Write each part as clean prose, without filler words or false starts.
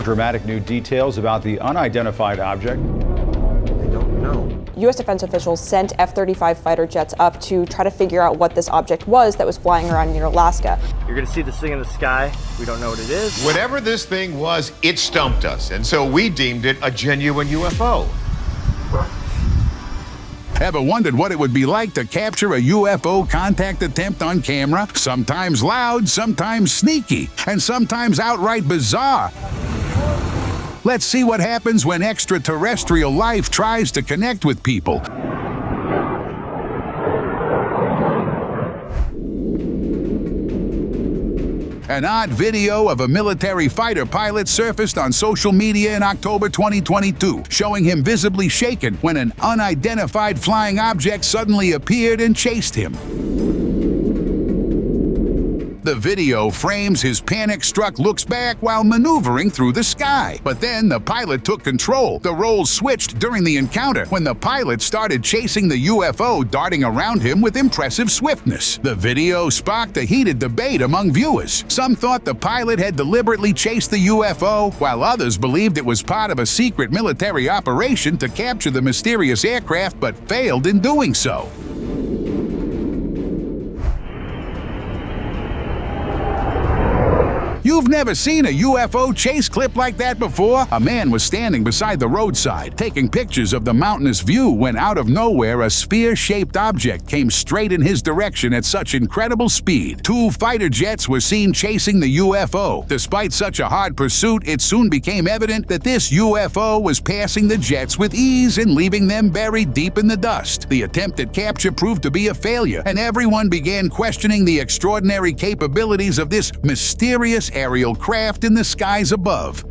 dramatic new details about the unidentified object. U.S. defense officials sent F-35 fighter jets up to try to figure out what this object was that was flying around near Alaska. You're going to see this thing in the sky. We don't know what it is. Whatever this thing was, it stumped us, and so we deemed it a genuine UFO. Ever wondered what it would be like to capture a UFO contact attempt on camera? Sometimes loud, sometimes sneaky, and sometimes outright bizarre. Let's see what happens when extraterrestrial life tries to connect with people. An odd video of a military fighter pilot surfaced on social media in October 2022, showing him visibly shaken when an unidentified flying object suddenly appeared and chased him. The video frames his panic-struck looks back while maneuvering through the sky. But then the pilot took control. The roles switched during the encounter when the pilot started chasing the UFO, darting around him with impressive swiftness. The video sparked a heated debate among viewers. Some thought the pilot had deliberately chased the UFO, while others believed it was part of a secret military operation to capture the mysterious aircraft, but failed in doing so. You've never seen a UFO chase clip like that before? A man was standing beside the roadside, taking pictures of the mountainous view when out of nowhere a spear-shaped object came straight in his direction at such incredible speed. Two fighter jets were seen chasing the UFO. Despite such a hard pursuit, it soon became evident that this UFO was passing the jets with ease and leaving them buried deep in the dust. The attempt at capture proved to be a failure, and everyone began questioning the extraordinary capabilities of this mysterious aerial craft in the skies above.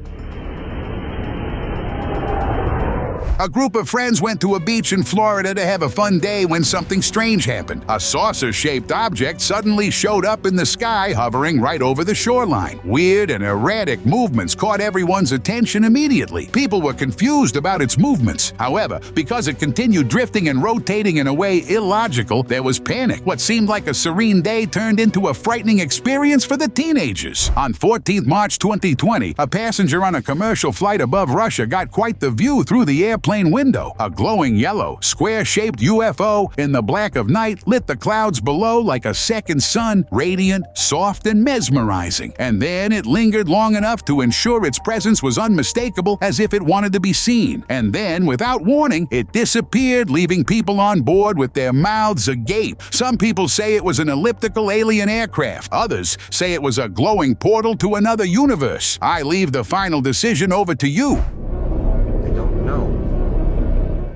A group of friends went to a beach in Florida to have a fun day when something strange happened. A saucer-shaped object suddenly showed up in the sky, hovering right over the shoreline. Weird and erratic movements caught everyone's attention immediately. People were confused about its movements. However, because it continued drifting and rotating in a way illogical, there was panic. What seemed like a serene day turned into a frightening experience for the teenagers. On 14th March 2020, a passenger on a commercial flight above Russia got quite the view through the airplane window. A glowing yellow, square-shaped UFO in the black of night lit the clouds below like a second sun, radiant, soft, and mesmerizing. And then it lingered long enough to ensure its presence was unmistakable, as if it wanted to be seen. And then, without warning, it disappeared, leaving people on board with their mouths agape. Some people say it was an elliptical alien aircraft. Others say it was a glowing portal to another universe. I leave the final decision over to you.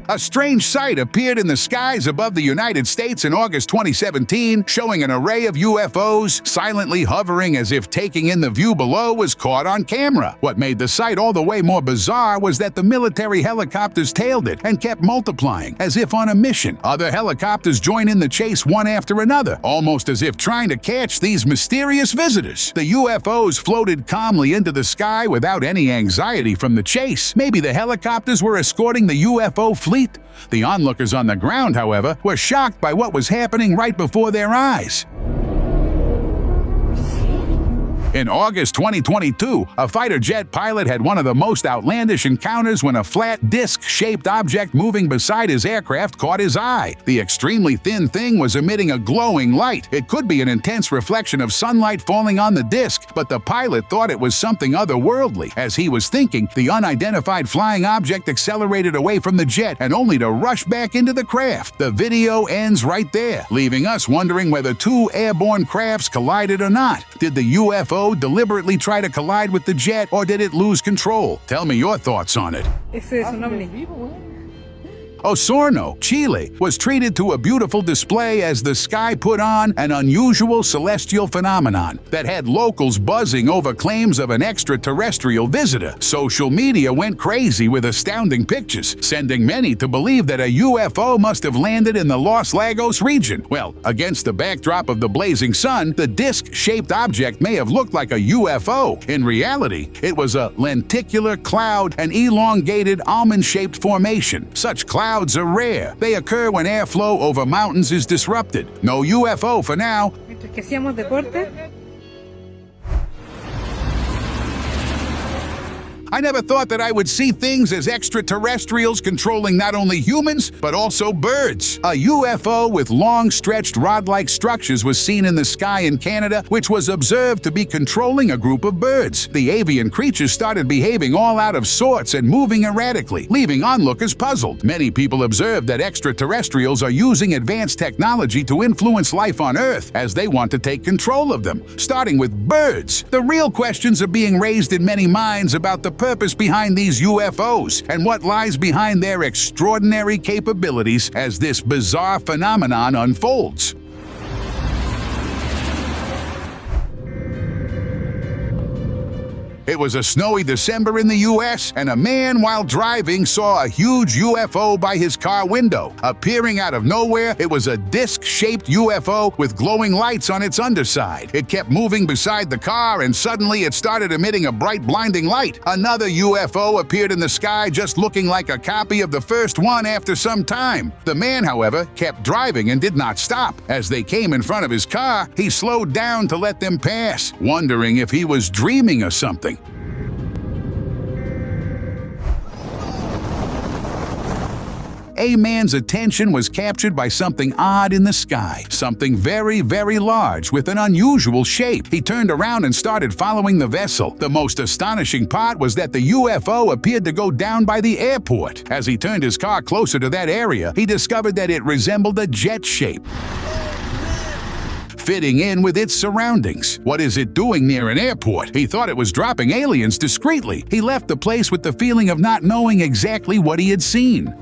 A strange sight appeared in the skies above the United States in August 2017, showing an array of UFOs silently hovering as if taking in the view below was caught on camera. What made the sight all the way more bizarre was that the military helicopters tailed it and kept multiplying, as if on a mission. Other helicopters joined in the chase one after another, almost as if trying to catch these mysterious visitors. The UFOs floated calmly into the sky without any anxiety from the chase. Maybe the helicopters were escorting the UFO fleet. The onlookers on the ground, however, were shocked by what was happening right before their eyes. In August 2022, a fighter jet pilot had one of the most outlandish encounters when a flat, disc-shaped object moving beside his aircraft caught his eye. The extremely thin thing was emitting a glowing light. It could be an intense reflection of sunlight falling on the disc, but the pilot thought it was something otherworldly. As he was thinking, the unidentified flying object accelerated away from the jet and only to rush back into the craft. The video ends right there, leaving us wondering whether two airborne crafts collided or not. Did the UFO deliberately try to collide with the jet, or did it lose control? Tell me your thoughts on it. Osorno, Chile, was treated to a beautiful display as the sky put on an unusual celestial phenomenon that had locals buzzing over claims of an extraterrestrial visitor. Social media went crazy with astounding pictures, sending many to believe that a UFO must have landed in the Los Lagos region. Well, against the backdrop of the blazing sun, the disc-shaped object may have looked like a UFO. In reality, it was a lenticular cloud, an elongated almond-shaped formation. Such clouds are rare. They occur when airflow over mountains is disrupted. No UFO for now. I never thought that I would see things as extraterrestrials controlling not only humans, but also birds. A UFO with long-stretched rod-like structures was seen in the sky in Canada, which was observed to be controlling a group of birds. The avian creatures started behaving all out of sorts and moving erratically, leaving onlookers puzzled. Many people observed that extraterrestrials are using advanced technology to influence life on Earth as they want to take control of them, starting with birds. The real questions are being raised in many minds about the purpose behind these UFOs and what lies behind their extraordinary capabilities as this bizarre phenomenon unfolds. It was a snowy December in the U.S., and a man, while driving, saw a huge UFO by his car window. Appearing out of nowhere, it was a disc-shaped UFO with glowing lights on its underside. It kept moving beside the car, and suddenly it started emitting a bright, blinding light. Another UFO appeared in the sky, just looking like a copy of the first one after some time. The man, however, kept driving and did not stop. As they came in front of his car, he slowed down to let them pass, wondering if he was dreaming of something. A man's attention was captured by something odd in the sky, something very, very large with an unusual shape. He turned around and started following the vessel. The most astonishing part was that the UFO appeared to go down by the airport. As he turned his car closer to that area, he discovered that it resembled a jet shape, fitting in with its surroundings. What is it doing near an airport? He thought it was dropping aliens discreetly. He left the place with the feeling of not knowing exactly what he had seen.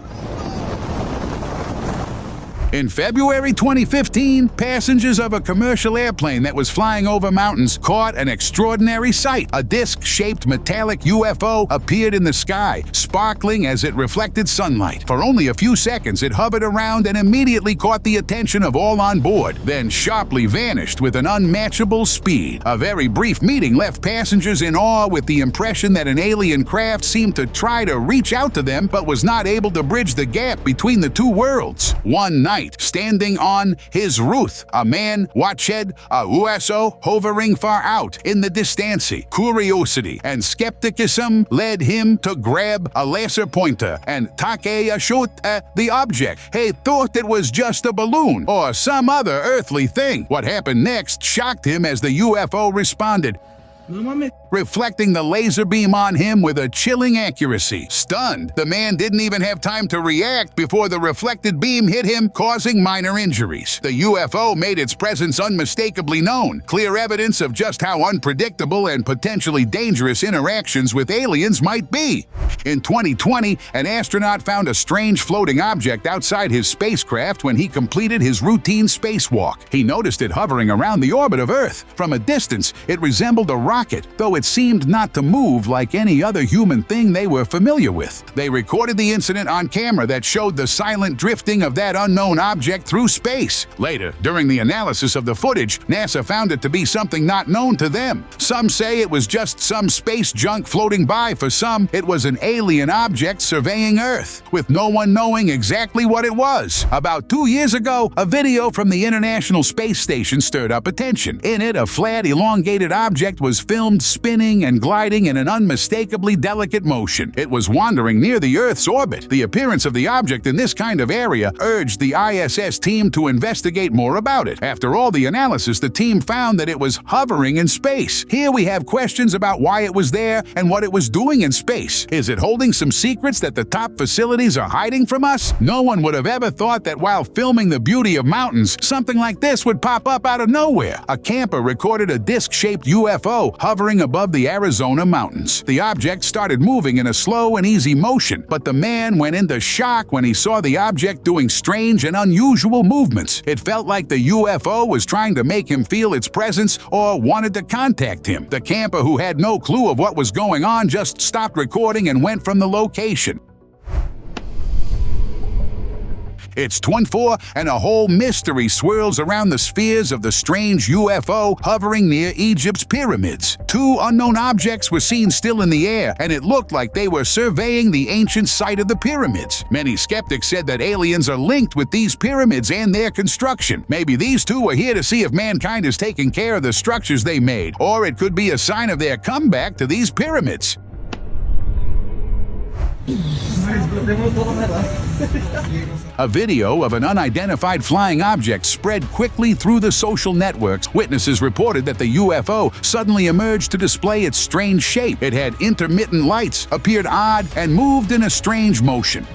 In February 2015, passengers of a commercial airplane that was flying over mountains caught an extraordinary sight. A disc-shaped metallic UFO appeared in the sky, sparkling as it reflected sunlight. For only a few seconds, it hovered around and immediately caught the attention of all on board, then sharply vanished with an unmatchable speed. A very brief meeting left passengers in awe with the impression that an alien craft seemed to try to reach out to them but was not able to bridge the gap between the two worlds. One night, standing on his roof, a man watched a USO hovering far out in the distance. Curiosity and skepticism led him to grab a laser pointer and take a shot at the object. He thought it was just a balloon or some other earthly thing. What happened next shocked him as the UFO responded, reflecting the laser beam on him with a chilling accuracy. Stunned, the man didn't even have time to react before the reflected beam hit him, causing minor injuries. The UFO made its presence unmistakably known, clear evidence of just how unpredictable and potentially dangerous interactions with aliens might be. In 2020, an astronaut found a strange floating object outside his spacecraft when he completed his routine spacewalk. He noticed it hovering around the orbit of Earth. From a distance, it resembled a rocket, though it seemed not to move like any other human thing they were familiar with. They recorded the incident on camera that showed the silent drifting of that unknown object through space. Later, during the analysis of the footage, NASA found it to be something not known to them. Some say it was just some space junk floating by. For some, it was an alien object surveying Earth, with no one knowing exactly what it was. About 2 years ago, a video from the International Space Station stirred up attention. In it, a flat, elongated object was filmed spinning and gliding in an unmistakably delicate motion. It was wandering near the Earth's orbit. The appearance of the object in this kind of area urged the ISS team to investigate more about it. After all the analysis, the team found that it was hovering in space. Here we have questions about why it was there and what it was doing in space. Is it holding some secrets that the top facilities are hiding from us? No one would have ever thought that while filming the beauty of mountains, something like this would pop up out of nowhere. A camper recorded a disc-shaped UFO hovering above the Arizona mountains. The object started moving in a slow and easy motion, but the man went into shock when he saw the object doing strange and unusual movements. It felt like the UFO was trying to make him feel its presence or wanted to contact him. The camper, who had no clue of what was going on, just stopped recording and went from the location. It's 24, and a whole mystery swirls around the spheres of the strange UFO hovering near Egypt's pyramids. Two unknown objects were seen still in the air, and it looked like they were surveying the ancient site of the pyramids. Many skeptics said that aliens are linked with these pyramids and their construction. Maybe these two are here to see if mankind is taking care of the structures they made, or it could be a sign of their comeback to these pyramids. A video of an unidentified flying object spread quickly through the social networks. Witnesses reported that the UFO suddenly emerged to display its strange shape. It had intermittent lights, appeared odd, and moved in a strange motion.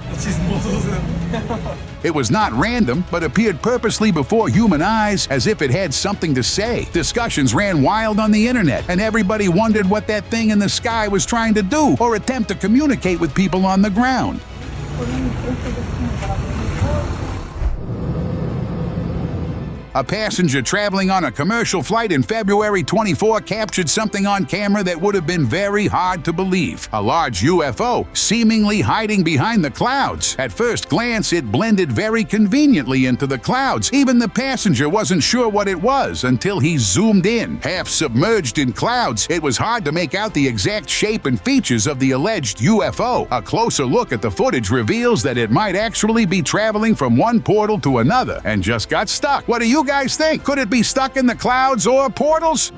It was not random, but appeared purposely before human eyes as if it had something to say. Discussions ran wild on the internet, and everybody wondered what that thing in the sky was trying to do or attempt to communicate with people on the ground. A passenger traveling on a commercial flight in February 24 captured something on camera that would have been very hard to believe. A large UFO seemingly hiding behind the clouds. At first glance, it blended very conveniently into the clouds. Even the passenger wasn't sure what it was until he zoomed in. Half submerged in clouds, it was hard to make out the exact shape and features of the alleged UFO. A closer look at the footage reveals that it might actually be traveling from one portal to another and just got stuck. What do you guys think? Could it be stuck in the clouds or portals?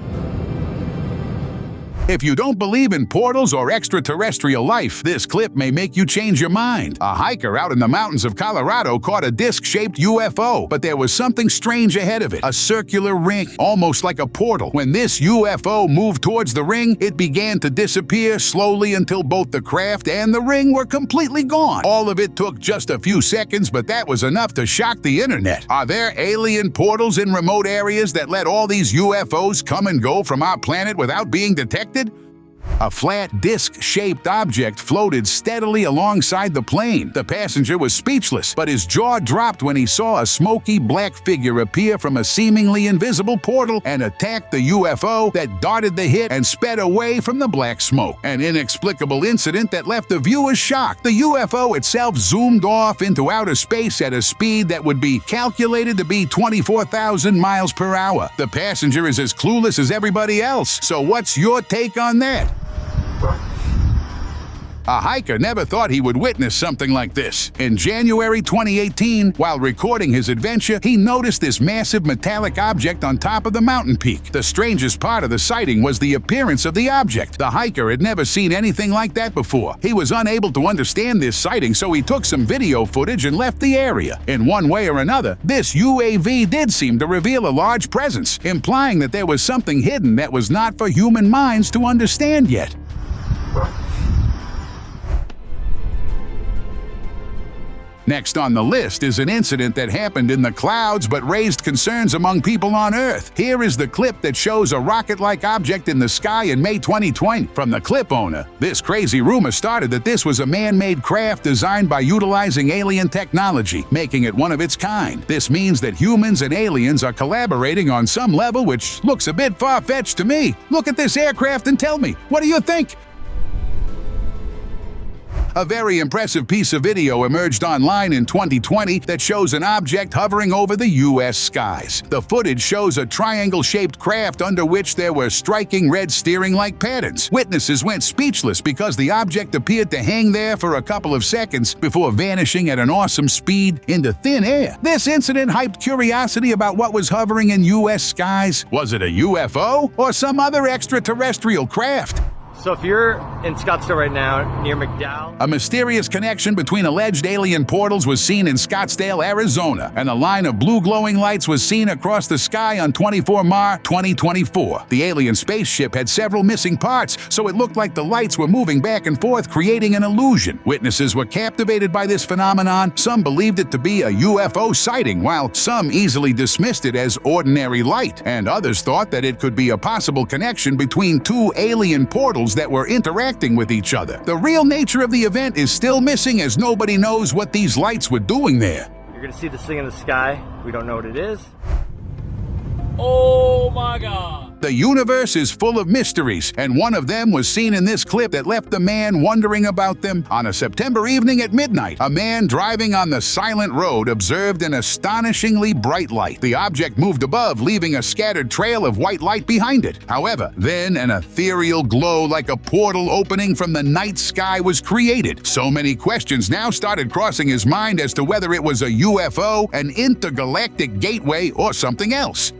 If you don't believe in portals or extraterrestrial life, this clip may make you change your mind. A hiker out in the mountains of Colorado caught a disc-shaped UFO, but there was something strange ahead of it. A circular ring, almost like a portal. When this UFO moved towards the ring, it began to disappear slowly until both the craft and the ring were completely gone. All of it took just a few seconds, but that was enough to shock the internet. Are there alien portals in remote areas that let all these UFOs come and go from our planet without being detected? A flat, disc-shaped object floated steadily alongside the plane. The passenger was speechless, but his jaw dropped when he saw a smoky black figure appear from a seemingly invisible portal and attack the UFO that darted the hit and sped away from the black smoke. An inexplicable incident that left the viewers shocked. The UFO itself zoomed off into outer space at a speed that would be calculated to be 24,000 miles per hour. The passenger is as clueless as everybody else. So what's your take on that? A hiker never thought he would witness something like this. In January 2018, while recording his adventure, he noticed this massive metallic object on top of the mountain peak. The strangest part of the sighting was the appearance of the object. The hiker had never seen anything like that before. He was unable to understand this sighting, so he took some video footage and left the area. In one way or another, this UAV did seem to reveal a large presence, implying that there was something hidden that was not for human minds to understand yet. Next on the list is an incident that happened in the clouds but raised concerns among people on Earth. Here is the clip that shows a rocket-like object in the sky in May 2020. From the clip owner, this crazy rumor started that this was a man-made craft designed by utilizing alien technology, making it one of its kind. This means that humans and aliens are collaborating on some level, which looks a bit far-fetched to me. Look at this aircraft and tell me, what do you think? A very impressive piece of video emerged online in 2020 that shows an object hovering over the U.S. skies. The footage shows a triangle-shaped craft under which there were striking red steering-like patterns. Witnesses went speechless because the object appeared to hang there for a couple of seconds before vanishing at an awesome speed into thin air. This incident hyped curiosity about what was hovering in U.S. skies. Was it a UFO or some other extraterrestrial craft? So if you're in Scottsdale right now, near McDowell... A mysterious connection between alleged alien portals was seen in Scottsdale, Arizona, and a line of blue glowing lights was seen across the sky on 24 March 2024. The alien spaceship had several missing parts, so it looked like the lights were moving back and forth, creating an illusion. Witnesses were captivated by this phenomenon. Some believed it to be a UFO sighting, while some easily dismissed it as ordinary light, and others thought that it could be a possible connection between two alien portals that were interacting with each other. The real nature of the event is still missing, as nobody knows what these lights were doing there. You're gonna see this thing in the sky. We don't know what it is. Oh my God. The universe is full of mysteries, and one of them was seen in this clip that left the man wondering about them. On a September evening at midnight, a man driving on the silent road observed an astonishingly bright light. The object moved above, leaving a scattered trail of white light behind it. However, then an ethereal glow like a portal opening from the night sky was created. So many questions now started crossing his mind as to whether it was a UFO, an intergalactic gateway, or something else.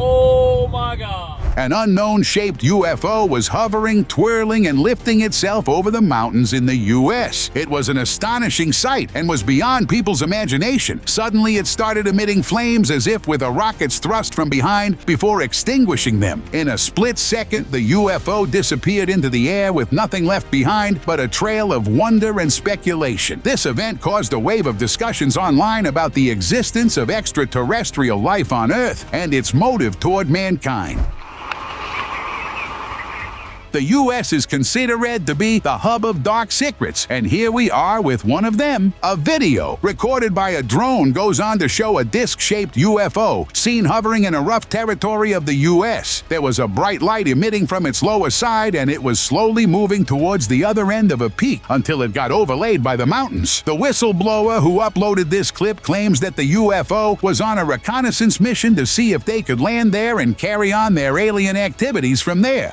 Oh my God. An unknown-shaped UFO was hovering, twirling, and lifting itself over the mountains in the U.S. It was an astonishing sight and was beyond people's imagination. Suddenly, it started emitting flames as if with a rocket's thrust from behind before extinguishing them. In a split second, the UFO disappeared into the air with nothing left behind but a trail of wonder and speculation. This event caused a wave of discussions online about the existence of extraterrestrial life on Earth and its motive toward mankind. The U.S. is considered to be the hub of dark secrets, and here we are with one of them. A video recorded by a drone goes on to show a disc-shaped UFO seen hovering in a rough territory of the U.S. There was a bright light emitting from its lower side, and it was slowly moving towards the other end of a peak until it got overlaid by the mountains. The whistleblower who uploaded this clip claims that the UFO was on a reconnaissance mission to see if they could land there and carry on their alien activities from there.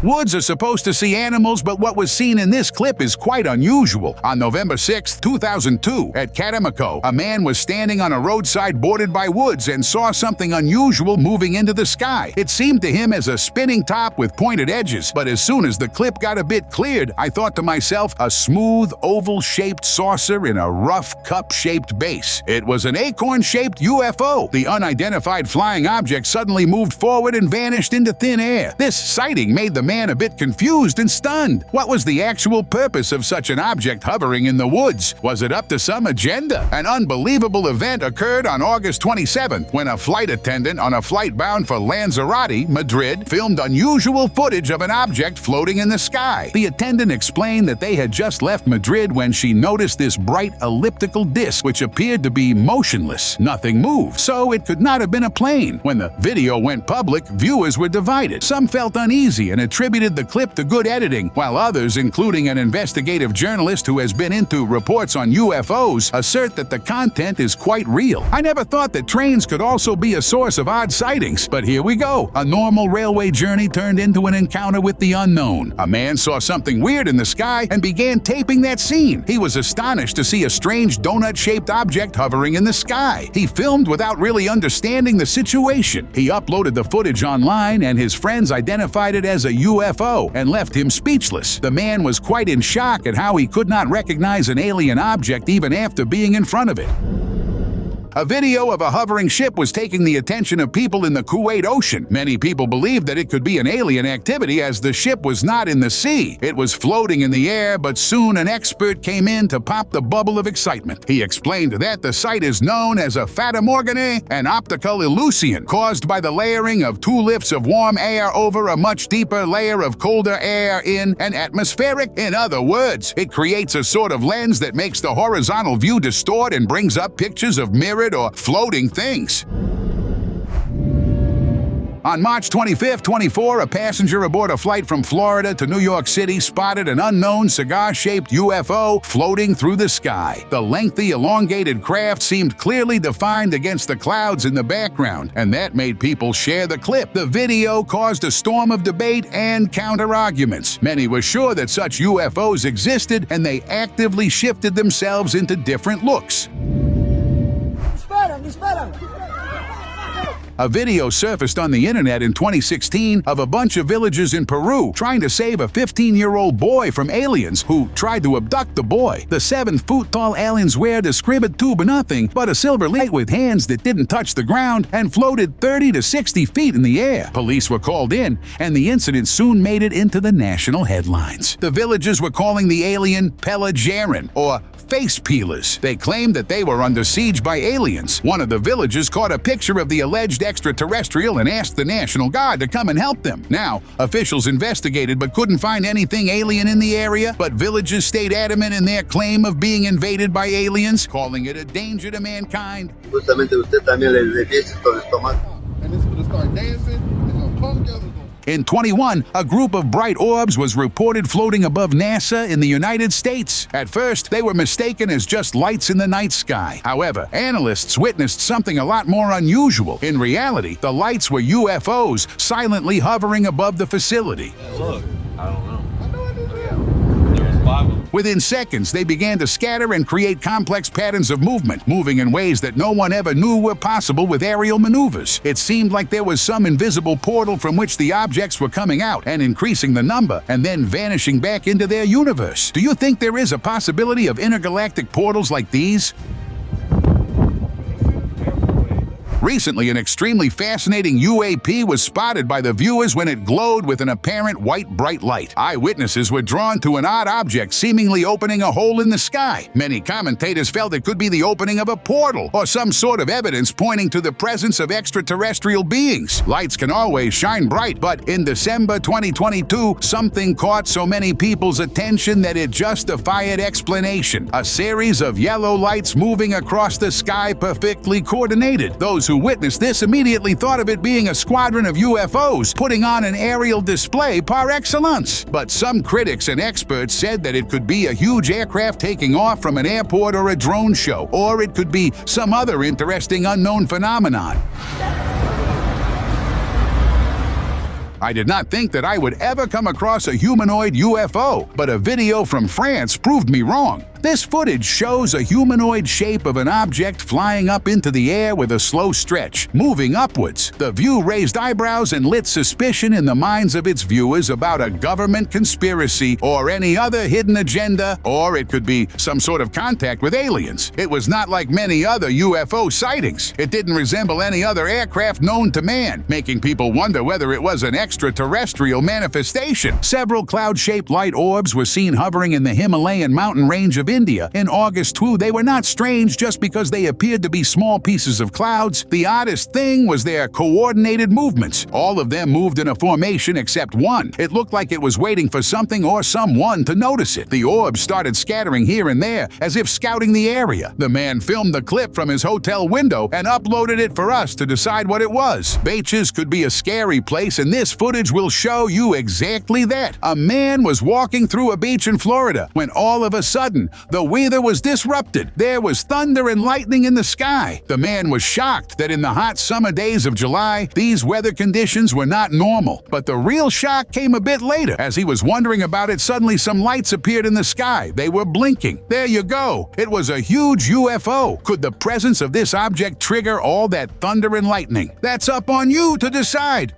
Woods are supposed to see animals, but what was seen in this clip is quite unusual. On November 6, 2002, at Catamico, a man was standing on a roadside bordered by woods and saw something unusual moving into the sky. It seemed to him as a spinning top with pointed edges, but as soon as the clip got a bit cleared, I thought to myself, a smooth, oval-shaped saucer in a rough, cup-shaped base. It was an acorn-shaped UFO. The unidentified flying object suddenly moved forward and vanished into thin air. This sighting made the man a bit confused and stunned. What was the actual purpose of such an object hovering in the woods? Was it up to some agenda? An unbelievable event occurred on August 27th when a flight attendant on a flight bound for Lanzarote, Madrid, filmed unusual footage of an object floating in the sky. The attendant explained that they had just left Madrid when she noticed this bright elliptical disc which appeared to be motionless. Nothing moved, so it could not have been a plane. When the video went public, viewers were divided. Some felt uneasy and attributed the clip to good editing, while others, including an investigative journalist who has been into reports on UFOs, assert that the content is quite real. I never thought that trains could also be a source of odd sightings, but here we go. A normal railway journey turned into an encounter with the unknown. A man saw something weird in the sky and began taping that scene. He was astonished to see a strange donut-shaped object hovering in the sky. He filmed without really understanding the situation. He uploaded the footage online, and his friends identified it as a UFO and left him speechless. The man was quite in shock at how he could not recognize an alien object even after being in front of it. A video of a hovering ship was taking the attention of people in the Kuwait Ocean. Many people believed that it could be an alien activity as the ship was not in the sea. It was floating in the air, but soon an expert came in to pop the bubble of excitement. He explained that the sight is known as a fata morganae, an optical illusion caused by the layering of two lifts of warm air over a much deeper layer of colder air in an atmospheric. In other words, it creates a sort of lens that makes the horizontal view distort and brings up pictures of mirrored or floating things. On March 25, 24, a passenger aboard a flight from Florida to New York City spotted an unknown cigar-shaped UFO floating through the sky. The lengthy, elongated craft seemed clearly defined against the clouds in the background, and that made people share the clip. The video caused a storm of debate and counter-arguments. Many were sure that such UFOs existed, and they actively shifted themselves into different looks. A video surfaced on the internet in 2016 of a bunch of villagers in Peru trying to save a 15-year-old boy from aliens who tried to abduct the boy. The 7-foot-tall aliens wear described tube nothing but a silver light with hands that didn't touch the ground and floated 30 to 60 feet in the air. Police were called in, and the incident soon made it into the national headlines. The villagers were calling the alien Pelajaran, or face peelers. They claimed that they were under siege by aliens. One of the villagers caught a picture of the alleged extraterrestrial and asked the National Guard to come and help them. Now, officials investigated but couldn't find anything alien in the area, but villagers stayed adamant in their claim of being invaded by aliens, calling it a danger to mankind. Justamente usted también le dice todo el estómago. And it's gonna start dancing, it's gonna come together. In 21, a group of bright orbs was reported floating above NASA in the United States. At first, they were mistaken as just lights in the night sky. However, analysts witnessed something a lot more unusual. In reality, the lights were UFOs silently hovering above the facility. Look, I don't know. I know it is. Within seconds, they began to scatter and create complex patterns of movement, moving in ways that no one ever knew were possible with aerial maneuvers. It seemed like there was some invisible portal from which the objects were coming out and increasing the number and then vanishing back into their universe. Do you think there is a possibility of intergalactic portals like these? Recently, an extremely fascinating UAP was spotted by the viewers when it glowed with an apparent white bright light. Eyewitnesses were drawn to an odd object seemingly opening a hole in the sky. Many commentators felt it could be the opening of a portal or some sort of evidence pointing to the presence of extraterrestrial beings. Lights can always shine bright, but in December 2022, something caught so many people's attention that it justified explanation. A series of yellow lights moving across the sky, perfectly coordinated. Those who witnessed this immediately thought of it being a squadron of UFOs putting on an aerial display par excellence. But some critics and experts said that it could be a huge aircraft taking off from an airport or a drone show, or it could be some other interesting unknown phenomenon. I did not think that I would ever come across a humanoid UFO, but a video from France proved me wrong. This footage shows a humanoid shape of an object flying up into the air with a slow stretch, moving upwards. The view raised eyebrows and lit suspicion in the minds of its viewers about a government conspiracy or any other hidden agenda, or it could be some sort of contact with aliens. It was not like many other UFO sightings. It didn't resemble any other aircraft known to man, making people wonder whether it was an extraterrestrial manifestation. Several cloud-shaped light orbs were seen hovering in the Himalayan mountain range of India. In August 2, they were not strange just because they appeared to be small pieces of clouds. The oddest thing was their coordinated movements. All of them moved in a formation except one. It looked like it was waiting for something or someone to notice it. The orbs started scattering here and there, as if scouting the area. The man filmed the clip from his hotel window and uploaded it for us to decide what it was. Beaches could be a scary place, and this footage will show you exactly that. A man was walking through a beach in Florida when all of a sudden, the weather was disrupted. There was thunder and lightning in the sky. The man was shocked that in the hot summer days of July, these weather conditions were not normal. But the real shock came a bit later. As he was wondering about it, suddenly some lights appeared in the sky. They were blinking. There you go. It was a huge UFO. Could the presence of this object trigger all that thunder and lightning? That's up on you to decide.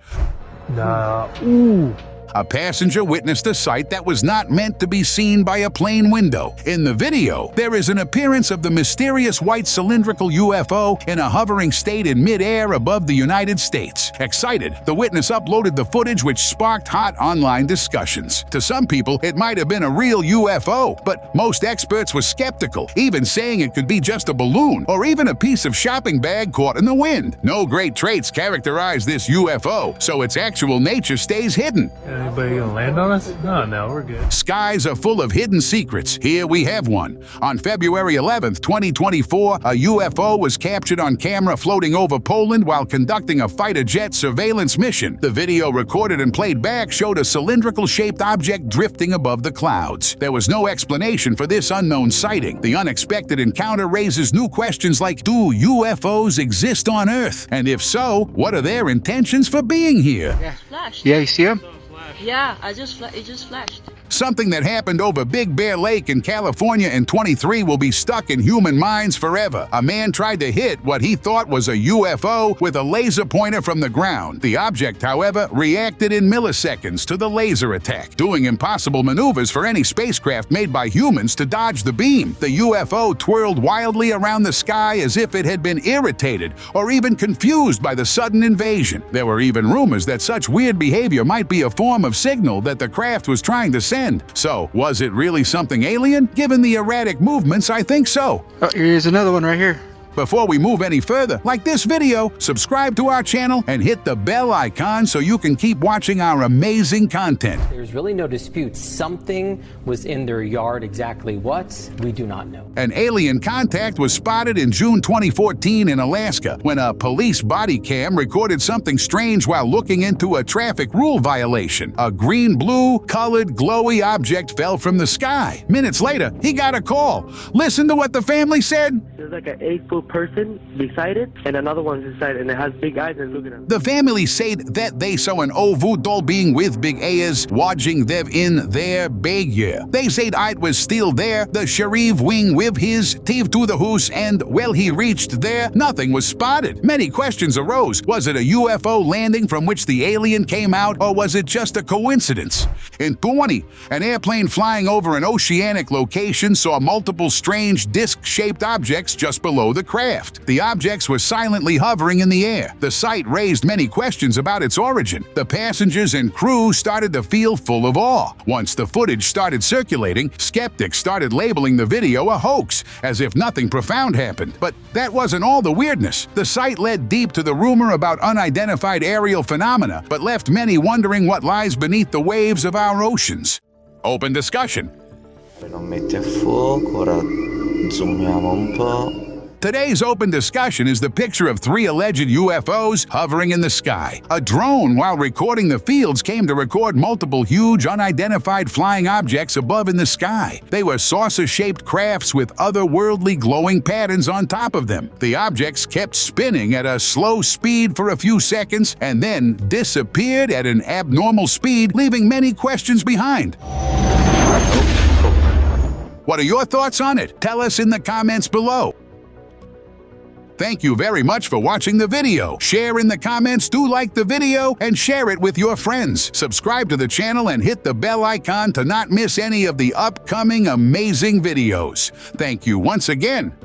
A passenger witnessed a sight that was not meant to be seen by a plane window. In the video, there is an appearance of the mysterious white cylindrical UFO in a hovering state in mid-air above the United States. Excited, the witness uploaded the footage, which sparked hot online discussions. To some people, it might have been a real UFO, but most experts were skeptical, even saying it could be just a balloon or even a piece of shopping bag caught in the wind. No great traits characterize this UFO, so its actual nature stays hidden. Anybody gonna land on us? No, we're good. Skies are full of hidden secrets. Here we have one. On February 11th, 2024, a UFO was captured on camera floating over Poland while conducting a fighter jet surveillance mission. The video recorded and played back showed a cylindrical-shaped object drifting above the clouds. There was no explanation for this unknown sighting. The unexpected encounter raises new questions like, do UFOs exist on Earth? And if so, what are their intentions for being here? Yeah, you see him? Yeah, it just flashed. Something that happened over Big Bear Lake in California in 23 will be stuck in human minds forever. A man tried to hit what he thought was a UFO with a laser pointer from the ground. The object, however, reacted in milliseconds to the laser attack, doing impossible maneuvers for any spacecraft made by humans to dodge the beam. The UFO twirled wildly around the sky as if it had been irritated or even confused by the sudden invasion. There were even rumors that such weird behavior might be a form of signal that the craft was trying to send. So, was it really something alien? Given the erratic movements, I think so. Oh, here's another one right here. Before we move any further, like this video, subscribe to our channel and hit the bell icon so you can keep watching our amazing content. There's really no dispute. Something was in their yard. Exactly what, we do not know. An alien contact was spotted in June 2014 in Alaska when a police body cam recorded something strange while looking into a traffic rule violation. A green-blue, colored, glowy object fell from the sky. Minutes later, he got a call. Listen to what the family said. There's like an 8-foot person beside it, and another one's inside, and it has big eyes and looking at them. The family said that they saw an ovuto being with big ears watching them in their big year. They said it was still there, the sheriff wing with his teeth to the hoose, and when he reached there, nothing was spotted. Many questions arose. Was it a UFO landing from which the alien came out, or was it just a coincidence? In 2020, an airplane flying over an oceanic location saw multiple strange disc-shaped objects just below the craft. The objects were silently hovering in the air. The sight raised many questions about its origin. The passengers and crew started to feel full of awe. Once the footage started circulating, skeptics started labeling the video a hoax, as if nothing profound happened. But that wasn't all the weirdness. The sight led deep to the rumor about unidentified aerial phenomena, but left many wondering what lies beneath the waves of our oceans. Open discussion. Today's open discussion is the picture of 3 alleged UFOs hovering in the sky. A drone, while recording the fields, came to record multiple huge, unidentified flying objects above in the sky. They were saucer-shaped crafts with otherworldly glowing patterns on top of them. The objects kept spinning at a slow speed for a few seconds and then disappeared at an abnormal speed, leaving many questions behind. What are your thoughts on it? Tell us in the comments below. Thank you very much for watching the video. Share in the comments, do like the video, and share it with your friends. Subscribe to the channel and hit the bell icon to not miss any of the upcoming amazing videos. Thank you once again.